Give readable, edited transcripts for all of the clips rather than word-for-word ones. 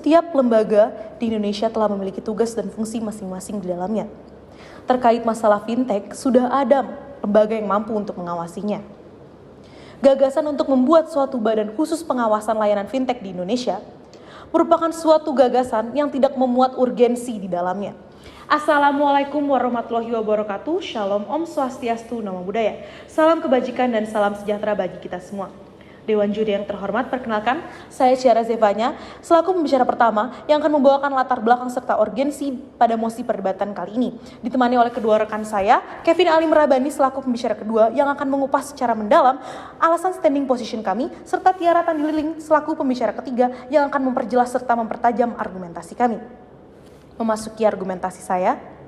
setiap lembaga di Indonesia telah memiliki tugas dan fungsi masing-masing di dalamnya. Terkait masalah fintech, sudah ada lembaga yang mampu untuk mengawasinya. Gagasan untuk membuat suatu badan khusus pengawasan layanan fintech di Indonesia merupakan suatu gagasan yang tidak memuat urgensi di dalamnya. Assalamualaikum warahmatullahi wabarakatuh. Shalom, Om Swastiastu, Namo Buddhaya. Salam kebajikan dan salam sejahtera bagi kita semua. Dewan juri yang terhormat, perkenalkan, saya Ciara Zevanya, selaku pembicara pertama yang akan membawakan latar belakang serta urgensi pada mosi perdebatan kali ini. Ditemani oleh kedua rekan saya, Kevin Ali Merabani selaku pembicara kedua yang akan mengupas secara mendalam alasan standing position kami, serta Tiara Tandililing selaku pembicara ketiga yang akan memperjelas serta mempertajam argumentasi kami. Memasuki argumentasi saya,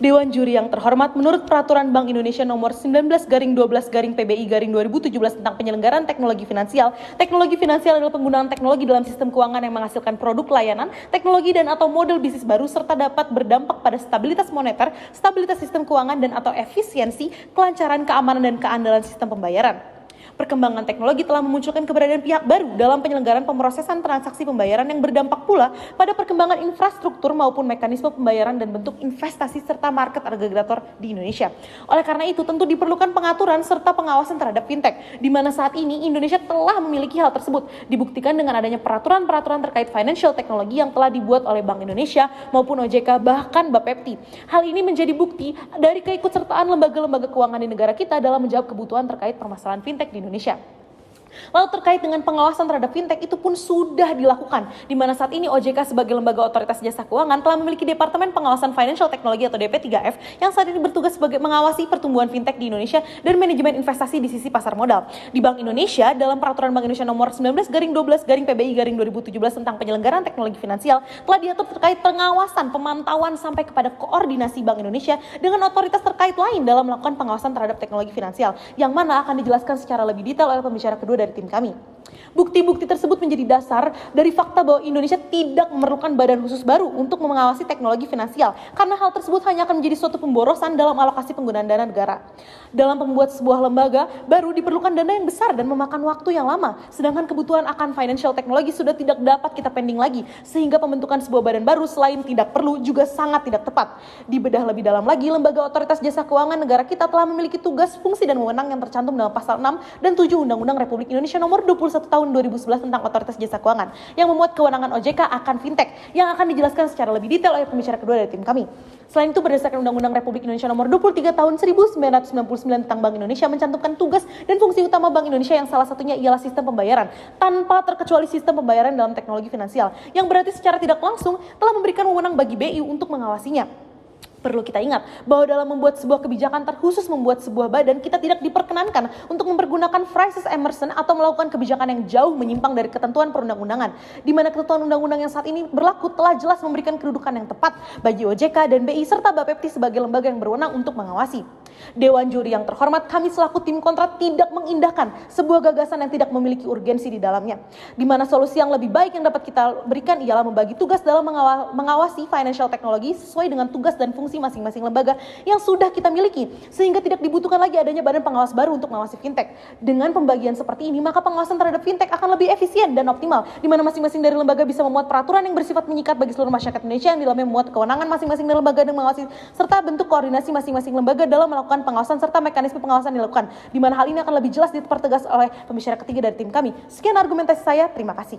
Dewan juri yang terhormat, menurut Peraturan Bank Indonesia Nomor 19/12/PBI/2017 tentang penyelenggaraan teknologi finansial adalah penggunaan teknologi dalam sistem keuangan yang menghasilkan produk layanan, teknologi dan atau model bisnis baru serta dapat berdampak pada stabilitas moneter, stabilitas sistem keuangan dan atau efisiensi, kelancaran, keamanan dan keandalan sistem pembayaran. Perkembangan teknologi telah memunculkan keberadaan pihak baru dalam penyelenggaraan pemrosesan transaksi pembayaran yang berdampak pula pada perkembangan infrastruktur maupun mekanisme pembayaran dan bentuk investasi serta market agregator di Indonesia. Oleh karena itu tentu diperlukan pengaturan serta pengawasan terhadap fintech, di mana saat ini Indonesia telah memiliki hal tersebut, dibuktikan dengan adanya peraturan-peraturan terkait financial technology yang telah dibuat oleh Bank Indonesia maupun OJK bahkan Bapepti. Hal ini menjadi bukti dari keikutsertaan lembaga-lembaga keuangan di negara kita dalam menjawab kebutuhan terkait permasalahan fintech di Indonesia. Lalu terkait dengan pengawasan terhadap fintech itu pun sudah dilakukan, di mana saat ini OJK sebagai lembaga otoritas jasa keuangan telah memiliki Departemen Pengawasan Financial Technology atau DP3F yang saat ini bertugas sebagai mengawasi pertumbuhan fintech di Indonesia dan manajemen investasi di sisi pasar modal. Di Bank Indonesia, dalam Peraturan Bank Indonesia Nomor 19/12/PBI/2017 tentang penyelenggaraan teknologi finansial telah diatur terkait pengawasan, pemantauan sampai kepada koordinasi Bank Indonesia dengan otoritas terkait lain dalam melakukan pengawasan terhadap teknologi finansial, yang mana akan dijelaskan secara lebih detail oleh pembicara kedua dari tim kami. Bukti-bukti tersebut menjadi dasar dari fakta bahwa Indonesia tidak memerlukan badan khusus baru untuk mengawasi teknologi finansial, karena hal tersebut hanya akan menjadi suatu pemborosan dalam alokasi penggunaan dana negara. Dalam membuat sebuah lembaga baru diperlukan dana yang besar dan memakan waktu yang lama, sedangkan kebutuhan akan financial technology sudah tidak dapat kita pending lagi, sehingga pembentukan sebuah badan baru selain tidak perlu juga sangat tidak tepat. Dibedah lebih dalam lagi, lembaga otoritas jasa keuangan negara kita telah memiliki tugas, fungsi dan wewenang yang tercantum dalam pasal 6 dan 7 Undang-Undang Republik Indonesia Nomor 21 Tahun 2011 tentang Otoritas Jasa Keuangan yang memuat kewenangan OJK akan fintech yang akan dijelaskan secara lebih detail oleh pembicara kedua dari tim kami. Selain itu, berdasarkan Undang-Undang Republik Indonesia Nomor 23 Tahun 1999 tentang Bank Indonesia mencantumkan tugas dan fungsi utama Bank Indonesia yang salah satunya ialah sistem pembayaran tanpa terkecuali sistem pembayaran dalam teknologi finansial, yang berarti secara tidak langsung telah memberikan wewenang bagi BI untuk mengawasinya. Perlu kita ingat bahwa dalam membuat sebuah kebijakan, terkhusus membuat sebuah badan, kita tidak diperkenankan untuk mempergunakan phrases Emerson atau melakukan kebijakan yang jauh menyimpang dari ketentuan perundang-undangan, di mana ketentuan undang-undang yang saat ini berlaku telah jelas memberikan kedudukan yang tepat bagi OJK dan BI serta Bapepti sebagai lembaga yang berwenang untuk mengawasi. Dewan juri yang terhormat, kami selaku tim kontra tidak mengindahkan sebuah gagasan yang tidak memiliki urgensi di dalamnya, di mana solusi yang lebih baik yang dapat kita berikan ialah membagi tugas dalam mengawasi financial technology sesuai dengan tugas dan fungsi masing-masing lembaga yang sudah kita miliki, sehingga tidak dibutuhkan lagi adanya badan pengawas baru untuk mengawasi fintech. Dengan pembagian seperti ini, maka pengawasan terhadap fintech akan lebih efisien dan optimal, di mana masing-masing dari lembaga bisa memuat peraturan yang bersifat mengikat bagi seluruh masyarakat Indonesia yang di dalamnya memuat kewenangan masing-masing dari lembaga dan mengawasi serta bentuk koordinasi masing-masing lembaga dalam melakukan pengawasan serta mekanisme pengawasan dilakukan, di mana hal ini akan lebih jelas dipertegas oleh pembicara ketiga dari tim kami. Sekian argumentasi saya, terima kasih.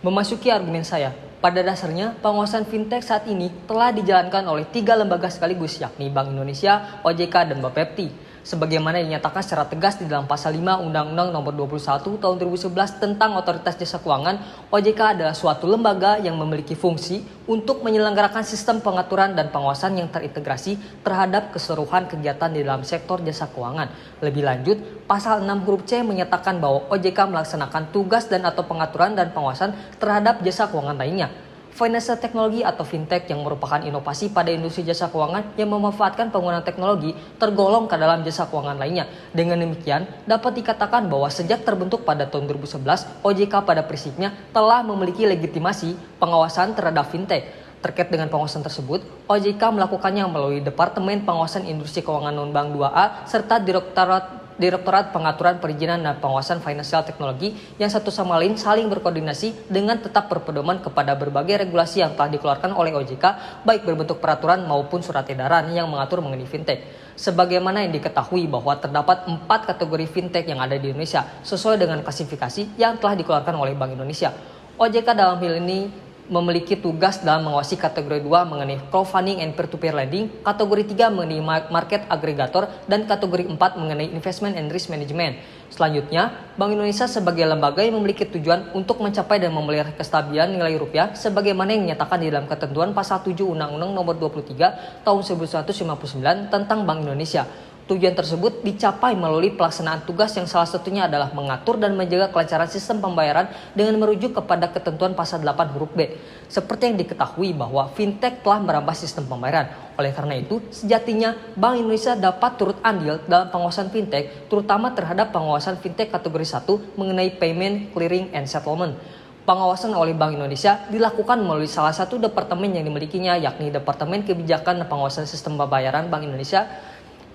Memasuki argumen saya, pada dasarnya pengawasan fintech saat ini telah dijalankan oleh 3 lembaga sekaligus, yakni Bank Indonesia, OJK, dan Bapepti. Sebagaimana dinyatakan secara tegas di dalam pasal 5 Undang-Undang Nomor 21 Tahun 2011 tentang Otoritas Jasa Keuangan, OJK adalah suatu lembaga yang memiliki fungsi untuk menyelenggarakan sistem pengaturan dan pengawasan yang terintegrasi terhadap keseluruhan kegiatan di dalam sektor jasa keuangan. Lebih lanjut, pasal 6 huruf C menyatakan bahwa OJK melaksanakan tugas dan atau pengaturan dan pengawasan terhadap jasa keuangan lainnya. Financial technology atau fintech yang merupakan inovasi pada industri jasa keuangan yang memanfaatkan penggunaan teknologi tergolong ke dalam jasa keuangan lainnya. Dengan demikian, dapat dikatakan bahwa sejak terbentuk pada tahun 2011, OJK pada prinsipnya telah memiliki legitimasi pengawasan terhadap fintech. Terkait dengan pengawasan tersebut, OJK melakukannya melalui Departemen Pengawasan Industri Keuangan Non-Bank 2A serta Direktorat Direktorat Pengaturan Perizinan dan Pengawasan Financial Technology yang satu sama lain saling berkoordinasi dengan tetap berpedoman kepada berbagai regulasi yang telah dikeluarkan oleh OJK, baik berbentuk peraturan maupun surat edaran yang mengatur mengenai fintech. Sebagaimana yang diketahui bahwa terdapat 4 kategori fintech yang ada di Indonesia sesuai dengan klasifikasi yang telah dikeluarkan oleh Bank Indonesia. OJK dalam hal ini memiliki tugas dalam mengawasi kategori 2 mengenai crowdfunding and peer-to-peer lending, kategori 3 mengenai market aggregator, dan kategori 4 mengenai investment and risk management. Selanjutnya, Bank Indonesia sebagai lembaga yang memiliki tujuan untuk mencapai dan memelihara kestabilan nilai rupiah sebagaimana yang dinyatakan di dalam ketentuan pasal 7 Undang-Undang Nomor 23 Tahun 1959 tentang Bank Indonesia. Tujuan tersebut dicapai melalui pelaksanaan tugas yang salah satunya adalah mengatur dan menjaga kelancaran sistem pembayaran dengan merujuk kepada ketentuan pasal 8 huruf B. Seperti yang diketahui bahwa fintech telah merambah sistem pembayaran. Oleh karena itu, sejatinya Bank Indonesia dapat turut andil dalam pengawasan fintech, terutama terhadap pengawasan fintech kategori 1 mengenai payment, clearing, and settlement. Pengawasan oleh Bank Indonesia dilakukan melalui salah satu departemen yang dimilikinya, yakni Departemen Kebijakan dan Pengawasan Sistem Pembayaran Bank Indonesia.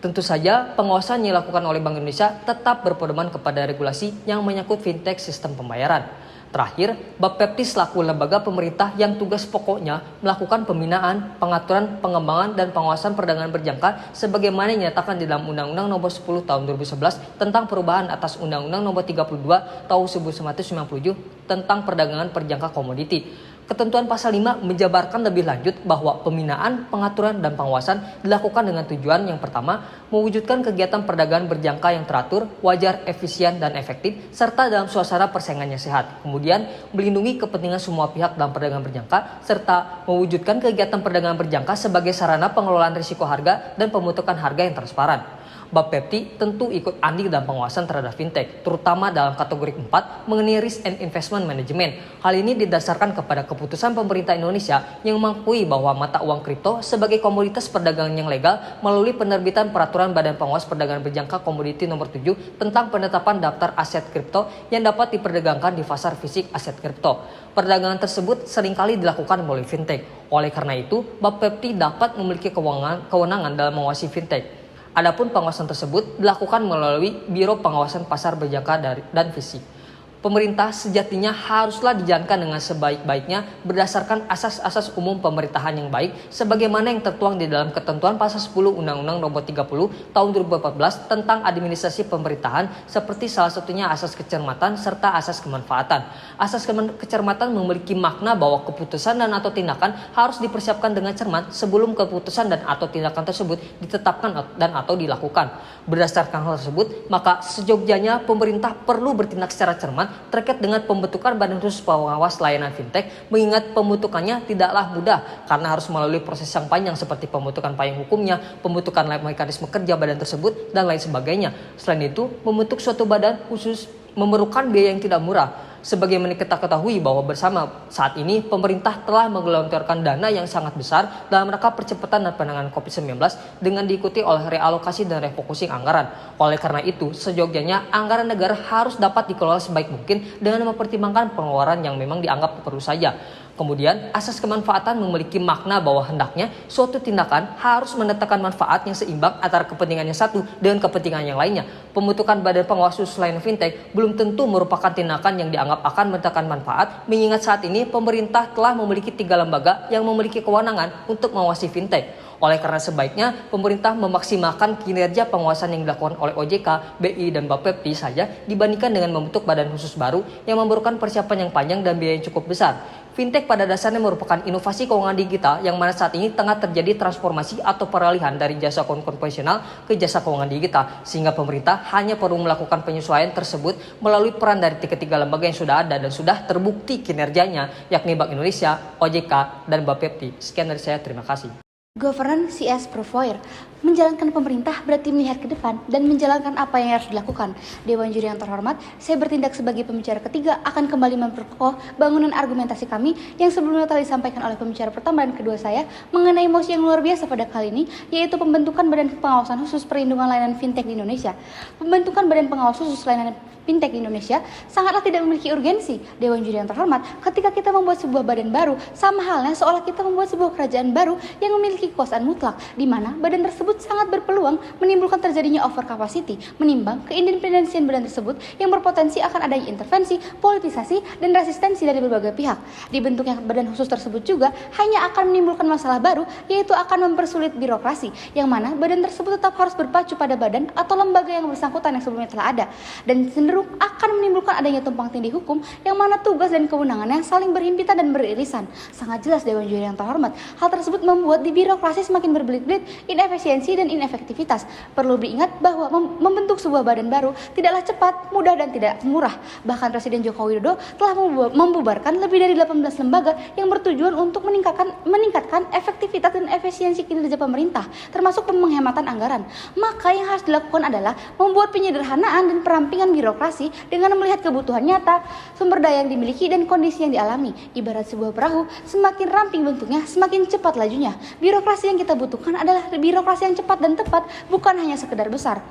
Tentu saja, pengawasan yang dilakukan oleh Bank Indonesia tetap berpedoman kepada regulasi yang menyangkut fintech sistem pembayaran. Terakhir, Bapepti selaku lembaga pemerintah yang tugas pokoknya melakukan pembinaan, pengaturan, pengembangan, dan pengawasan perdagangan berjangka sebagaimana dinyatakan di dalam Undang-Undang Nomor 10 Tahun 2011 tentang perubahan atas Undang-Undang Nomor 32 Tahun 1997 tentang perdagangan berjangka komoditi. Ketentuan pasal 5 menjabarkan lebih lanjut bahwa pembinaan, pengaturan, dan pengawasan dilakukan dengan tujuan yang pertama, mewujudkan kegiatan perdagangan berjangka yang teratur, wajar, efisien, dan efektif, serta dalam suasana persaingan yang sehat. Kemudian, melindungi kepentingan semua pihak dalam perdagangan berjangka, serta mewujudkan kegiatan perdagangan berjangka sebagai sarana pengelolaan risiko harga dan pembentukan harga yang transparan. Bapepti tentu ikut andil dalam pengawasan terhadap fintech, terutama dalam kategori 4 mengenai risk and investment management. Hal ini didasarkan kepada keputusan pemerintah Indonesia yang mengakui bahwa mata uang kripto sebagai komoditas perdagangan yang legal melalui penerbitan Peraturan Badan Pengawas Perdagangan Berjangka Komoditi Nomor 7 tentang penetapan daftar aset kripto yang dapat diperdagangkan di pasar fisik aset kripto. Perdagangan tersebut seringkali dilakukan melalui fintech. Oleh karena itu, Bapepti dapat memiliki kewenangan dalam mengawasi fintech. Adapun pengawasan tersebut dilakukan melalui Biro Pengawasan Pasar Berjangka dan FISIK. Pemerintah sejatinya haruslah dijalankan dengan sebaik-baiknya berdasarkan asas-asas umum pemerintahan yang baik sebagaimana yang tertuang di dalam ketentuan pasal 10 Undang-Undang Nomor 30 Tahun 2014 tentang administrasi pemerintahan seperti salah satunya asas kecermatan serta asas kemanfaatan. Asas kecermatan memiliki makna bahwa keputusan dan atau tindakan harus dipersiapkan dengan cermat sebelum keputusan dan atau tindakan tersebut ditetapkan dan atau dilakukan. Berdasarkan hal tersebut, maka sejogjanya pemerintah perlu bertindak secara cermat terkait dengan pembentukan Badan Khusus Pengawas Layanan Fintech, mengingat pembentukannya tidaklah mudah karena harus melalui proses yang panjang seperti pembentukan payung hukumnya, pembentukan mekanisme kerja badan tersebut, dan lain sebagainya. Selain itu, membentuk suatu badan khusus memerlukan biaya yang tidak murah. Sebagaimana kita ketahui bahwa bersama saat ini pemerintah telah menggelontorkan dana yang sangat besar dalam rangka percepatan dan penanganan COVID-19 dengan diikuti oleh realokasi dan refocusing anggaran. Oleh karena itu, sejogjanya anggaran negara harus dapat dikelola sebaik mungkin dengan mempertimbangkan pengeluaran yang memang dianggap perlu saja. Kemudian, asas kemanfaatan memiliki makna bahwa hendaknya suatu tindakan harus mendatangkan manfaat yang seimbang antara kepentingan yang satu dengan kepentingan yang lainnya. Pembentukan Badan Pengawas Khusus Layanan Fintech belum tentu merupakan tindakan yang dianggap akan mendatangkan manfaat, mengingat saat ini pemerintah telah memiliki 3 lembaga yang memiliki kewenangan untuk mengawasi fintech. Oleh karena sebaiknya pemerintah memaksimalkan kinerja pengawasan yang dilakukan oleh OJK, BI, dan Bapepti saja dibandingkan dengan membentuk badan khusus baru yang memerlukan persiapan yang panjang dan biaya yang cukup besar. Fintech pada dasarnya merupakan inovasi keuangan digital yang mana saat ini tengah terjadi transformasi atau peralihan dari jasa keuangan konvensional ke jasa keuangan digital, sehingga pemerintah hanya perlu melakukan penyesuaian tersebut melalui peran dari ketiga lembaga yang sudah ada dan sudah terbukti kinerjanya, yakni Bank Indonesia, OJK, dan Bapepti. Sekian dari saya, terima kasih. Governance CS Provider. Menjalankan pemerintah berarti melihat ke depan dan menjalankan apa yang harus dilakukan. Dewan Juri yang terhormat, saya bertindak sebagai pembicara ketiga akan kembali memperkokoh bangunan argumentasi kami yang sebelumnya telah disampaikan oleh pembicara pertama dan kedua saya mengenai mosi yang luar biasa pada kali ini, yaitu pembentukan Badan Pengawasan Khusus Perlindungan Layanan Fintech di Indonesia. Pembentukan Badan Pengawas Khusus Layanan Fintech di Indonesia sangatlah tidak memiliki urgensi. Dewan Juri yang terhormat, ketika kita membuat sebuah badan baru, sama halnya seolah kita membuat sebuah kerajaan baru yang memiliki memiliki kekuasaan mutlak, di mana badan tersebut sangat berpeluang menimbulkan terjadinya overcapacity, menimbang keindependensian badan tersebut yang berpotensi akan adanya intervensi, politisasi, dan resistensi dari berbagai pihak. Dibentuknya badan khusus tersebut juga hanya akan menimbulkan masalah baru, yaitu akan mempersulit birokrasi, yang mana badan tersebut tetap harus berpacu pada badan atau lembaga yang bersangkutan yang sebelumnya telah ada, dan cenderung akan menimbulkan adanya tumpang tindih hukum, yang mana tugas dan kewenangannya saling berhimpitan dan beririsan. Sangat jelas Dewan Juri yang terhormat, hal tersebut membuat di birokrasi semakin berbelit-belit, inefisiensi dan inefektivitas. Perlu diingat bahwa membentuk sebuah badan baru tidaklah cepat, mudah, dan tidak murah. Bahkan Presiden Joko Widodo telah membubarkan lebih dari 18 lembaga yang bertujuan untuk meningkatkan efektivitas dan efisiensi kinerja pemerintah, termasuk penghematan anggaran. Maka yang harus dilakukan adalah membuat penyederhanaan dan perampingan birokrasi dengan melihat kebutuhan nyata, sumber daya yang dimiliki, dan kondisi yang dialami. Ibarat sebuah perahu, semakin ramping bentuknya, semakin cepat lajunya. Birokrasi yang kita butuhkan adalah birokrasi yang cepat dan tepat, bukan hanya sekedar besar.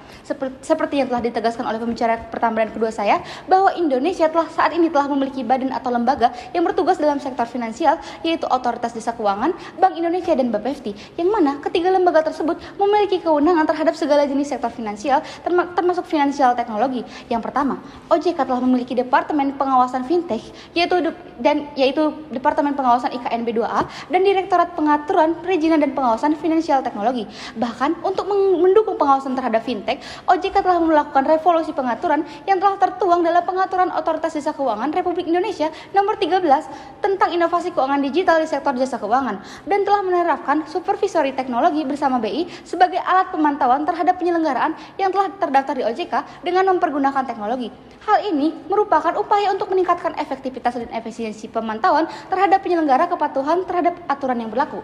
Seperti yang telah ditegaskan oleh pembicara pertama dan kedua saya, bahwa Indonesia saat ini telah memiliki badan atau lembaga yang bertugas dalam sektor finansial, yaitu Otoritas Jasa Keuangan, Bank Indonesia, dan Bapepti, yang mana ketiga lembaga tersebut memiliki kewenangan terhadap segala jenis sektor finansial, termasuk finansial teknologi. Yang pertama, OJK telah memiliki Departemen Pengawasan Fintech, yaitu Departemen Pengawasan IKNB 2A, dan Direktorat Pengaturan, Perizinan, dan Pengawasan Finansial Teknologi. Bahkan untuk mendukung pengawasan terhadap fintech, OJK telah melakukan revolusi pengaturan yang telah tertuang dalam Pengaturan Otoritas Jasa Keuangan Republik Indonesia Nomor 13 tentang inovasi keuangan digital di sektor jasa keuangan, dan telah menerapkan supervisory teknologi bersama BI sebagai alat pemantauan terhadap penyelenggaraan yang telah terdaftar di OJK dengan mempergunakan teknologi. Hal ini merupakan upaya untuk meningkatkan efektivitas dan efisiensi pemantauan terhadap penyelenggara kepatuhan terhadap aturan yang berlaku.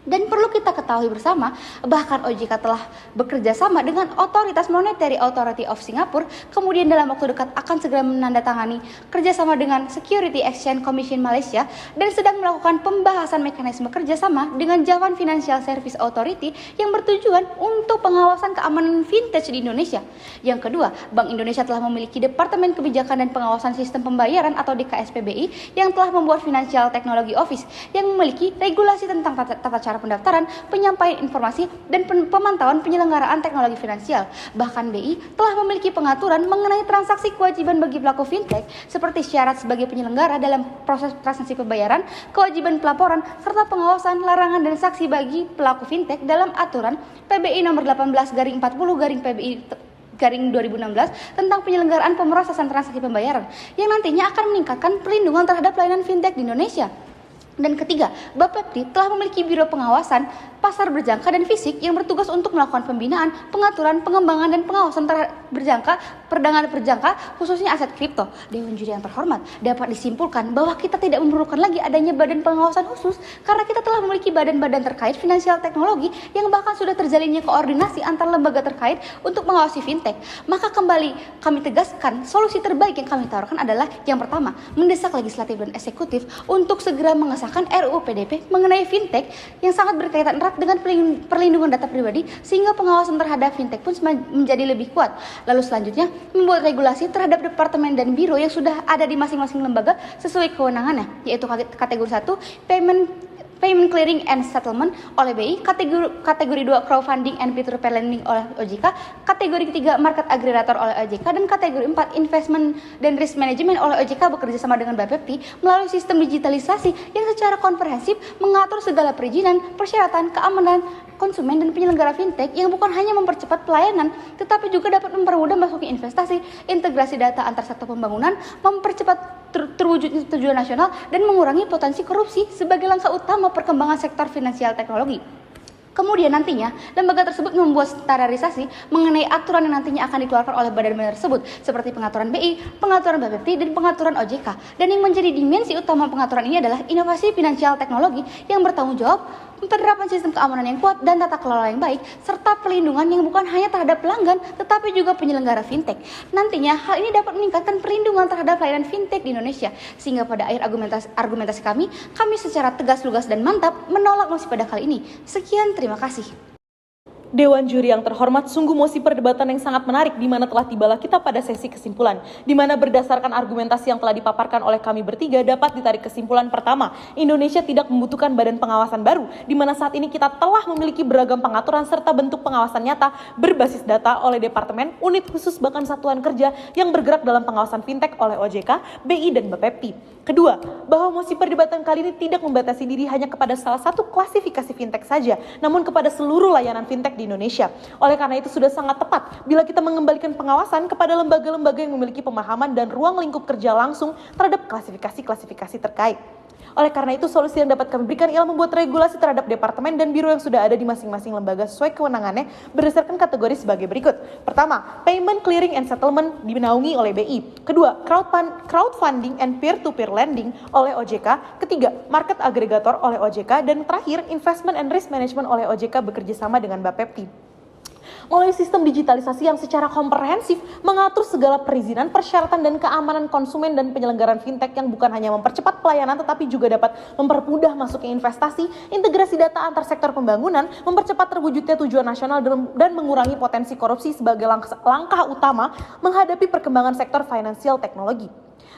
Dan perlu kita ketahui bersama, bahkan OJK telah bekerja sama dengan Otoritas Monetary Authority of Singapore, kemudian dalam waktu dekat akan segera menandatangani kerjasama dengan Security Exchange Commission Malaysia, dan sedang melakukan pembahasan mekanisme kerjasama dengan Javan Financial Service Authority yang bertujuan untuk pengawasan keamanan fintech di Indonesia. Yang kedua, Bank Indonesia telah memiliki Departemen Kebijakan dan Pengawasan Sistem Pembayaran atau DKSPBI yang telah membuat Financial Technology Office yang memiliki regulasi tentang tata cara pendaftaran, penyampaian informasi, dan pemantauan penyelenggaraan teknologi finansial. Bahkan BI telah memiliki pengaturan mengenai transaksi kewajiban bagi pelaku fintech, seperti syarat sebagai penyelenggara dalam proses transaksi pembayaran, kewajiban pelaporan, serta pengawasan, larangan, dan saksi bagi pelaku fintech dalam aturan PBI nomor 18/40/PBI/2016 tentang penyelenggaraan pemrosesan transaksi pembayaran, yang nantinya akan meningkatkan perlindungan terhadap layanan fintech di Indonesia. Dan ketiga, Bapepti telah memiliki Biro Pengawasan Pasar Berjangka dan Fisik yang bertugas untuk melakukan pembinaan, pengaturan, pengembangan, dan pengawasan terhadap perdagangan berjangka, khususnya aset kripto. Dewan Juri yang terhormat, dapat disimpulkan bahwa kita tidak memerlukan lagi adanya badan pengawasan khusus, karena kita telah memiliki badan-badan terkait finansial teknologi yang bahkan sudah terjalinnya koordinasi antar lembaga terkait untuk mengawasi fintech. Maka kembali kami tegaskan, solusi terbaik yang kami tawarkan adalah yang pertama, mendesak legislatif dan eksekutif untuk segera mengesahkan RUU PDP mengenai fintech yang sangat berkaitan erat dengan perlindungan data pribadi, sehingga pengawasan terhadap fintech pun menjadi lebih kuat. Lalu selanjutnya, membuat regulasi terhadap departemen dan biro yang sudah ada di masing-masing lembaga sesuai kewenangannya, yaitu kategori 1 Payment Clearing and Settlement oleh BI, kategori 2 Crowdfunding and Peer-to-Peer Lending oleh OJK, kategori ketiga Market Aggregator oleh OJK, dan kategori 4 Investment dan Risk Management oleh OJK bekerjasama dengan Bapepti melalui sistem digitalisasi yang secara komprehensif mengatur segala perizinan, persyaratan, keamanan konsumen, dan penyelenggara fintech yang bukan hanya mempercepat pelayanan, tetapi juga dapat mempermudah masuknya investasi, integrasi data antar sektor pembangunan, mempercepat terwujudnya tujuan nasional, dan mengurangi potensi korupsi sebagai langkah utama perkembangan sektor finansial teknologi. Kemudian nantinya, lembaga tersebut membuat standarisasi mengenai aturan yang nantinya akan dikeluarkan oleh badan-badan tersebut, seperti pengaturan BI, pengaturan Bapepti, dan pengaturan OJK. Dan yang menjadi dimensi utama pengaturan ini adalah inovasi finansial teknologi yang bertanggung jawab, penerapan sistem keamanan yang kuat, dan tata kelola yang baik, serta perlindungan yang bukan hanya terhadap pelanggan, tetapi juga penyelenggara fintech. Nantinya, hal ini dapat meningkatkan perlindungan terhadap layanan fintech di Indonesia, sehingga pada akhir argumentasi kami secara tegas, lugas, dan mantap menolak mosi pada kali ini. Sekian, terima kasih. Dewan juri yang terhormat, sungguh mosi perdebatan yang sangat menarik di mana telah tibalah kita pada sesi kesimpulan, di mana berdasarkan argumentasi yang telah dipaparkan oleh kami bertiga dapat ditarik kesimpulan pertama, Indonesia tidak membutuhkan badan pengawasan baru, di mana saat ini kita telah memiliki beragam pengaturan serta bentuk pengawasan nyata berbasis data oleh departemen, unit khusus bahkan satuan kerja yang bergerak dalam pengawasan fintech oleh OJK, BI dan Bapepti. Kedua, bahwa mosi perdebatan kali ini tidak membatasi diri hanya kepada salah satu klasifikasi fintech saja, namun kepada seluruh layanan fintech di Indonesia. Oleh karena itu sudah sangat tepat bila kita mengembalikan pengawasan kepada lembaga-lembaga yang memiliki pemahaman dan ruang lingkup kerja langsung terhadap klasifikasi-klasifikasi terkait. Oleh karena itu, solusi yang dapat kami berikan ialah membuat regulasi terhadap departemen dan biro yang sudah ada di masing-masing lembaga sesuai kewenangannya berdasarkan kategori sebagai berikut. Pertama, payment, clearing, and settlement dinaungi oleh BI. Kedua, crowdfunding and peer-to-peer lending oleh OJK. Ketiga, market aggregator oleh OJK. Dan terakhir, investment and risk management oleh OJK bekerjasama dengan Bapepti. Melalui sistem digitalisasi yang secara komprehensif mengatur segala perizinan, persyaratan dan keamanan konsumen dan penyelenggaraan fintech yang bukan hanya mempercepat pelayanan tetapi juga dapat mempermudah masuknya investasi, integrasi data antar sektor pembangunan, mempercepat terwujudnya tujuan nasional dan mengurangi potensi korupsi sebagai langkah utama menghadapi perkembangan sektor financial teknologi.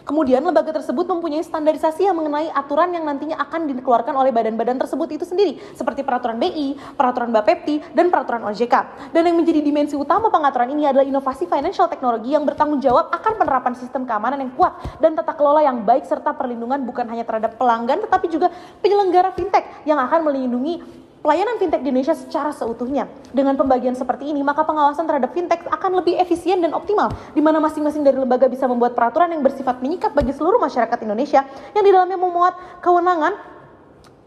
Kemudian lembaga tersebut mempunyai standarisasi yang mengenai aturan yang nantinya akan dikeluarkan oleh badan-badan tersebut itu sendiri, seperti peraturan BI, peraturan Bapepti, dan peraturan OJK. Dan yang menjadi dimensi utama pengaturan ini adalah inovasi financial teknologi yang bertanggung jawab akan penerapan sistem keamanan yang kuat dan tata kelola yang baik serta perlindungan bukan hanya terhadap pelanggan tetapi juga penyelenggara fintech yang akan melindungi pelayanan fintech di Indonesia secara seutuhnya. Dengan pembagian seperti ini, maka pengawasan terhadap fintech akan lebih efisien dan optimal, di mana masing-masing dari lembaga bisa membuat peraturan yang bersifat mengikat bagi seluruh masyarakat Indonesia, yang di dalamnya memuat kewenangan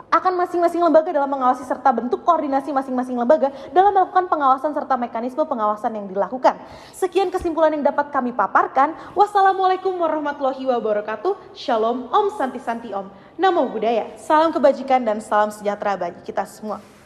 akan masing-masing lembaga dalam mengawasi serta bentuk koordinasi masing-masing lembaga dalam melakukan pengawasan serta mekanisme pengawasan yang dilakukan. Sekian kesimpulan yang dapat kami paparkan. Wassalamualaikum warahmatullahi wabarakatuh. Shalom, Om Santi Santi Om. Namo Buddhaya. Salam kebajikan dan salam sejahtera bagi kita semua.